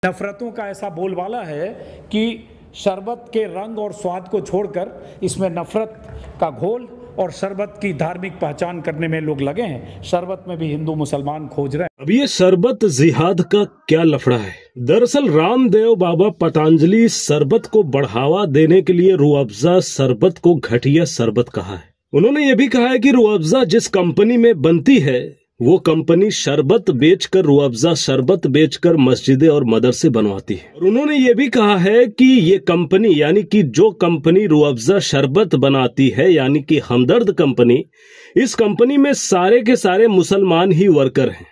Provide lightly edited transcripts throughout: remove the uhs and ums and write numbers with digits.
नफरतों का ऐसा बोलबाला है कि शरबत के रंग और स्वाद को छोड़कर इसमें नफरत का घोल और शरबत की धार्मिक पहचान करने में लोग लगे हैं। शरबत में भी हिंदू मुसलमान खोज रहे हैं। अब ये शरबत जिहाद का क्या लफड़ा है? दरअसल रामदेव बाबा पतंजलि शरबत को बढ़ावा देने के लिए रूह अफ़ज़ा शरबत को घटिया शरबत कहा है। उन्होंने ये भी कहा है कि रूह अफ़ज़ा जिस कंपनी में बनती है वो कंपनी शरबत बेचकर रूह अफ़ज़ा शरबत बेचकर मस्जिदें और मदरसे बनवाती है। और उन्होंने ये भी कहा है कि ये कंपनी यानी कि जो कंपनी रूह अफ़ज़ा शरबत बनाती है यानी कि हमदर्द कंपनी, इस कंपनी में सारे के सारे मुसलमान ही वर्कर हैं।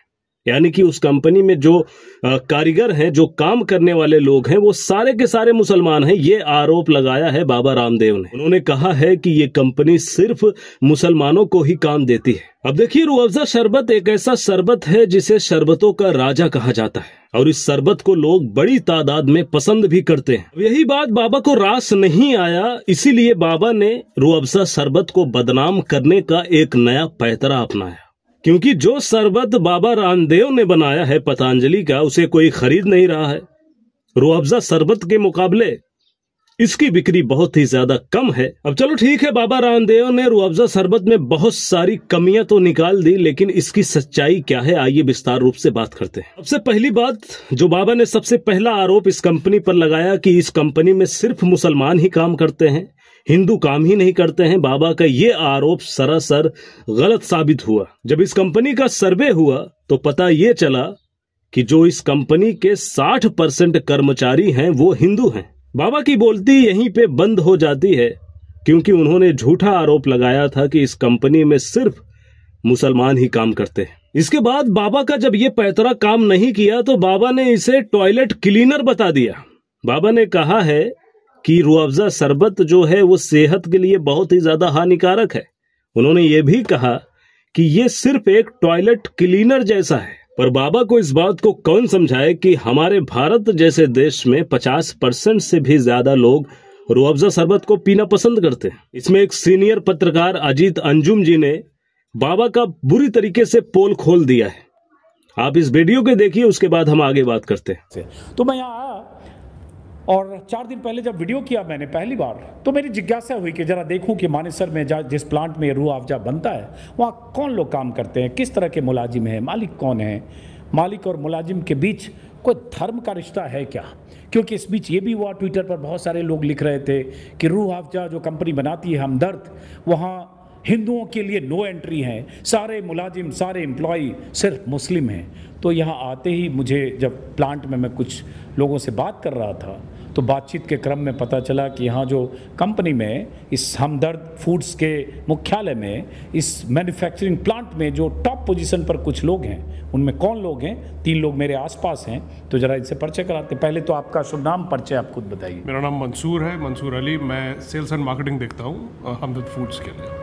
यानी कि उस कंपनी में जो कारीगर हैं, जो काम करने वाले लोग हैं, वो सारे के सारे मुसलमान हैं। ये आरोप लगाया है बाबा रामदेव ने। उन्होंने कहा है कि ये कंपनी सिर्फ मुसलमानों को ही काम देती है। अब देखिए, रूह अफ़ज़ा शरबत एक ऐसा शरबत है जिसे शरबतों का राजा कहा जाता है और इस शरबत को लोग बड़ी तादाद में पसंद भी करते हैं। अब यही बात बाबा को रास नहीं आया, इसीलिए बाबा ने रूह अफ़ज़ा शरबत को बदनाम करने का एक नया पैतरा अपनाया। क्योंकि जो शरबत बाबा रामदेव ने बनाया है पतंजलि का, उसे कोई खरीद नहीं रहा है। रूह अफ़ज़ा शरबत के मुकाबले इसकी बिक्री बहुत ही ज्यादा कम है। अब चलो ठीक है, बाबा रामदेव ने रूह अफ़ज़ा शरबत में बहुत सारी कमियां तो निकाल दी, लेकिन इसकी सच्चाई क्या है, आइए विस्तार रूप से बात करते हैं। सबसे पहली बात, जो बाबा ने सबसे पहला आरोप इस कंपनी पर लगाया कि इस कंपनी में सिर्फ मुसलमान ही काम करते हैं, हिंदू काम ही नहीं करते हैं। बाबा का ये आरोप सरासर गलत साबित हुआ। जब इस कंपनी का सर्वे हुआ तो पता ये चला कि जो इस कंपनी के 60% कर्मचारी हैं वो हिंदू हैं। बाबा की बोलती यहीं पे बंद हो जाती है, क्योंकि उन्होंने झूठा आरोप लगाया था कि इस कंपनी में सिर्फ मुसलमान ही काम करते हैं। इसके बाद बाबा का जब ये पैतरा काम नहीं किया तो बाबा ने इसे टॉयलेट क्लीनर बता दिया। बाबा ने कहा है कि रूह अफ़ज़ा शरबत जो है वो सेहत के लिए बहुत ही ज्यादा हानिकारक है। उन्होंने ये भी कहा कि ये सिर्फ एक टॉयलेट क्लीनर जैसा है। पर बाबा को इस बात को कौन समझाए कि हमारे भारत जैसे देश में 50% से भी ज्यादा लोग रूह अफ़ज़ा शरबत को पीना पसंद करते हैं। इसमें एक सीनियर पत्रकार अजीत अंजुम जी ने बाबा का बुरी तरीके से पोल खोल दिया है। आप इस वीडियो को देखिए, उसके बाद हम आगे बात करते हैं। तो मैं यहाँ आया और 4 दिन पहले जब वीडियो किया मैंने पहली बार, तो मेरी जिज्ञासा हुई कि जरा देखूं कि मानेसर में जिस प्लांट में रूह अफ़ज़ा बनता है वहाँ कौन लोग काम करते हैं, किस तरह के मुलाजिम हैं, मालिक कौन है, मालिक और मुलाजिम के बीच कोई धर्म का रिश्ता है क्या। क्योंकि इस बीच ये भी हुआ, ट्विटर पर बहुत सारे लोग लिख रहे थे कि रूह अफ़ज़ा जो कंपनी बनाती है हमदर्द, वहाँ हिंदुओं के लिए नो एंट्री है, सारे मुलाजिम सारे एम्प्लॉई सिर्फ मुस्लिम हैं। तो यहाँ आते ही मुझे जब प्लांट में मैं कुछ लोगों से बात कर रहा था तो बातचीत के क्रम में पता चला कि यहाँ जो कंपनी में इस हमदर्द फूड्स के मुख्यालय में इस मैन्युफैक्चरिंग प्लांट में जो टॉप पोजीशन पर कुछ लोग हैं, उनमें कौन लोग हैं, 3 लोग मेरे आसपास हैं। तो जरा इनसे परिचय कराते। पहले तो आपका शुभ नाम, परिचय आप खुद बताइए। मेरा नाम मंसूर है, मंसूर अली। मैं सेल्स एंड मार्केटिंग देखता हूँ हमदर्द फूड्स के लिए।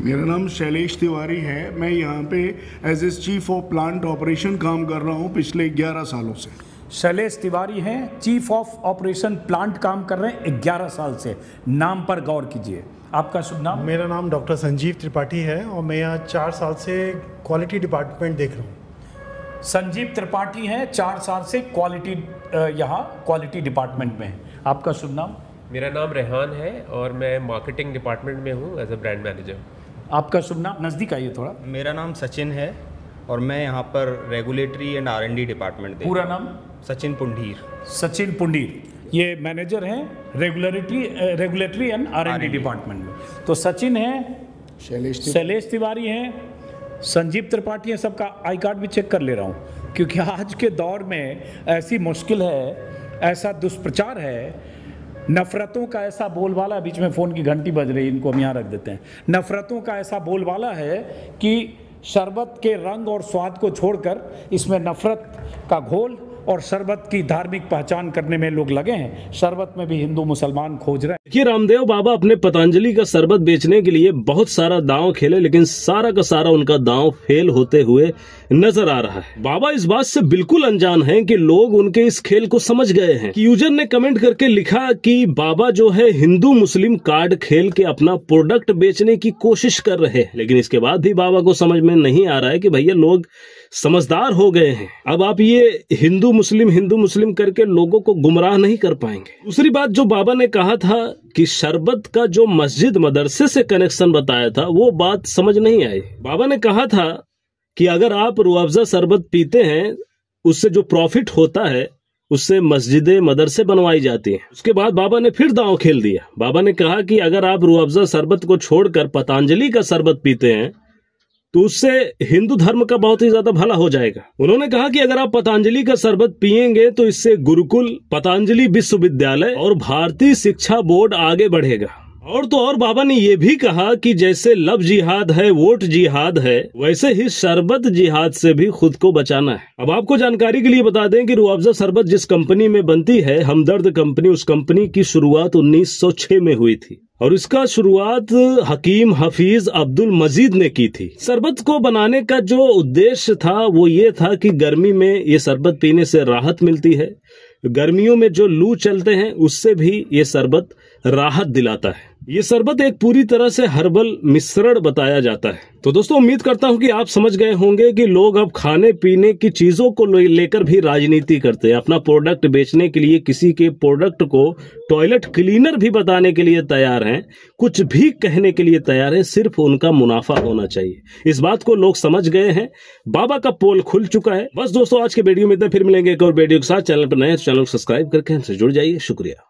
मेरा नाम शैलेश तिवारी है। मैं यहाँ पे as a chief of plant operation काम कर रहा हूँ पिछले 11 सालों से। शैलेश तिवारी हैं, चीफ ऑफ ऑपरेशन प्लांट काम कर रहे हैं 11 साल से। नाम पर गौर कीजिए। आपका शुभ नाम? मेरा नाम डॉक्टर संजीव त्रिपाठी है और मैं यहाँ 4 साल से क्वालिटी डिपार्टमेंट देख रहा हूँ। संजीव त्रिपाठी हैं, 4 साल से यहाँ क्वालिटी डिपार्टमेंट में है। आपका शुभ नाम? मेरा नाम रेहान है और मैं मार्केटिंग डिपार्टमेंट में हूँ एज अ ब्रांड मैनेजर। आपका शुभ नाम? नज़दीक आइए थोड़ा। मेरा नाम सचिन है और मैं यहाँ पर रेगुलेटरी एंड R&D डिपार्टमेंट देखता हूँ। पूरा नाम? सचिन पुंडीर। सचिन पुंडीर, ये मैनेजर हैं रेगुलेटरी एंड R&D डिपार्टमेंट में। तो सचिन है, शैलेश तिवारी हैं, संजीव त्रिपाठी हैं। सबका आई कार्ड भी चेक कर ले रहा हूँ, क्योंकि आज के दौर में ऐसी मुश्किल है, ऐसा दुष्प्रचार है, नफरतों का ऐसा बोलबाला, बीच में फ़ोन की घंटी बज रही है, इनको हम यहाँ रख देते हैं। नफरतों का ऐसा बोलबाला है कि शरबत के रंग और स्वाद को छोड़कर इसमें नफरत का घोल और शरबत की धार्मिक पहचान करने में लोग लगे हैं। शरबत में भी हिंदू मुसलमान खोज रहे हैं। देखिए, रामदेव बाबा अपने पतंजलि का शरबत बेचने के लिए बहुत सारा दांव खेले, लेकिन सारा का सारा उनका दांव फेल होते हुए नजर आ रहा है। बाबा इस बात से बिल्कुल अनजान हैं कि लोग उनके इस खेल को समझ गए हैं। कि यूजर ने कमेंट करके लिखा कि बाबा जो है हिंदू मुस्लिम कार्ड खेल के अपना प्रोडक्ट बेचने की कोशिश कर रहे हैं, लेकिन इसके बाद भी बाबा को समझ में नहीं आ रहा है कि भैया लोग समझदार हो गए हैं। अब आप ये हिंदू हिंदू मुस्लिम करके लोगों को गुमराह नहीं कर पाएंगे। दूसरी बात जो बाबा ने कहा था कि शरबत का जो मस्जिद मदरसे से कनेक्शन बताया था, वो बात समझ नहीं आई। बाबा ने कहा था कि अगर आप रूह अफ़ज़ा शरबत पीते हैं, उससे जो प्रॉफिट होता है उससे मस्जिदें मदरसे बनवाई जाती हैं। उसके बाद बाबा ने फिर दांव खेल दिया। बाबा ने कहा कि अगर आप रूह अफ़ज़ा शरबत को छोड़कर पतंजलि का शरबत पीते हैं तो उससे हिंदू धर्म का बहुत ही ज्यादा भला हो जाएगा। उन्होंने कहा कि अगर आप पतंजलि का शरबत पिएंगे तो इससे गुरुकुल, पतंजलि विश्वविद्यालय और भारतीय शिक्षा बोर्ड आगे बढ़ेगा। और तो और बाबा ने यह भी कहा कि जैसे लव जिहाद है, वोट जिहाद है, वैसे ही शरबत जिहाद से भी खुद को बचाना है। अब आपको जानकारी के लिए बता दें कि रूह अफ़ज़ा शरबत जिस कंपनी में बनती है, हमदर्द कंपनी, उस कंपनी की शुरुआत 1906 में हुई थी और इसका शुरुआत हकीम हफीज अब्दुल मजीद ने की थी। शरबत को बनाने का जो उद्देश्य था वो ये था कि गर्मी में ये शरबत पीने से राहत मिलती है, गर्मियों में जो लू चलते हैं उससे भी ये शरबत राहत दिलाता है। ये शरबत एक पूरी तरह से हर्बल मिश्रण बताया जाता है। तो दोस्तों, उम्मीद करता हूं कि आप समझ गए होंगे कि लोग अब खाने पीने की चीजों को लेकर भी राजनीति करते हैं। अपना प्रोडक्ट बेचने के लिए किसी के प्रोडक्ट को टॉयलेट क्लीनर भी बताने के लिए तैयार हैं, कुछ भी कहने के लिए तैयार हैं, सिर्फ उनका मुनाफा होना चाहिए। इस बात को लोग समझ गए हैं। बाबा का पोल खुल चुका है। बस दोस्तों, आज के वीडियो में इतना, फिर मिलेंगे एक और वीडियो के साथ। चैनल पर नए हैं तो चैनल को सब्सक्राइब करके हमसे जुड़ जाइए। शुक्रिया।